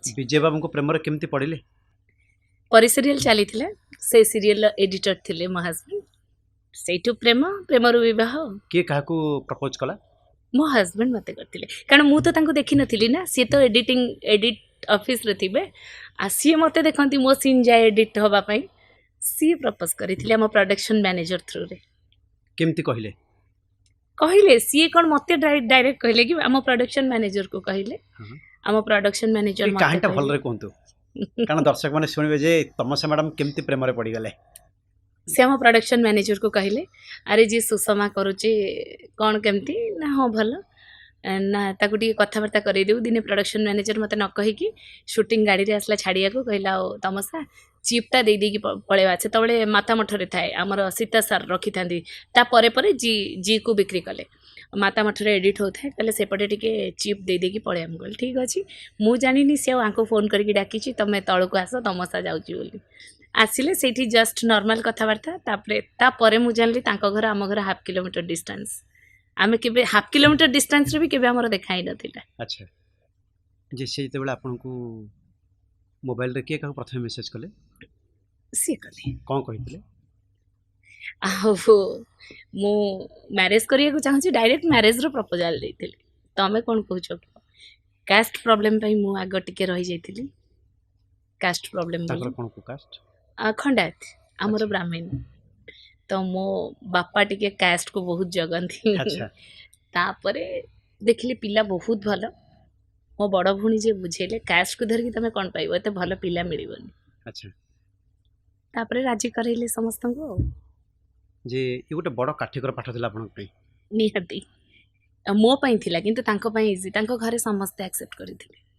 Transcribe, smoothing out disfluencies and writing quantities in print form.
ଅଛି विजय बाबू को प्रेम केमती पड़िले परी सीरियल चली से सीरियल एडिटर थिले मो हस्बैंड सेठू प्रेम प्रेमर बह किए क्या प्रपोज कला मो हस्बैंड मते करथिले कारण मु तो तांको देखि नथिली ना सी तो एडिट ऑफिस रे थिबे आ सी मते देखंती मो सीन जाय एडिट होबा पई सी प्रपोज करिथिले हम प्रोडक्शन मैनेजर थ्रू रे केमती कहले कहले सी कोन मते डायरेक्ट कहले कि हम प्रोडक्शन मैनेजर को कहले हाँ। हम प्रोडक्शन मैनेजर मते कहानीटा भल रे कहंतु कारण दर्शक माने सुनिबे जे तमसा मैडम केमती प्रेम रे पड़ी गले से हम प्रोडक्शन मैनेजर को कहले अरे जी सुषमा करुचे कौन केमती ना हाँ भल ना ताकू टी कथबार्ता कर दिने प्रोडक्शन मैनेजर मत न कहीकि शूटिंग गाड़ी रे आसला छाड़िया को कहला तमसा चिप्टा दे देकी पळेवा से तबले माता मठरे थाए आमर सीता सार रखी थांदी ता परे परे जी जी को बिक्री कले माता मठरे एडिट होता है कहले सेपटे टिके चिप दे देकी पळे हम कहले ठीक अछि मु जानिनी से आंको फोन करके डाकी तमे तळको आस तमसा जाउची बोली आसिले सेठी जस्ट नॉर्मल कथबार्ता तापरे मु जानली तांको घर आम घर हाफ किलोमीटर डिस्टेंस आमे केबे हाफ किलोमीटर डिस्टेंस रे भी केबे हमर देखाई नथिला अच्छा जे से जते बेला आपन को मोबाइल रे के का प्रथम मेसेज कले सी कले कोन कहितले आहो मु मैरिज करिया को चाहूची डायरेक्ट मैरिज रो प्रपोजल देथिली तमे कोन कहूछो कास्ट प्रॉब्लम पई मु आग टिके रहि जाइथिली कास्ट प्रॉब्लम ताकर कोन को कास्ट खंडात आमर ब्राह्मण तो मो बापा टिके कास्ट को बहुत जगंती अच्छा तापरे देखली पिला बहुत भल मो बड़ भूणी जे बुझेले कास्ट को धरकी तमे कोन पाइबो एते भल पिला मिलिबोनी अच्छा तापरे राजी करैले समस्त को जे ये गोटे बड़ काठिकर पाठ थिला आपन पे निहाती मो पई थिला किंतु तांको पई इजी तांको घरे समस्त एक्सेप्ट करिथिले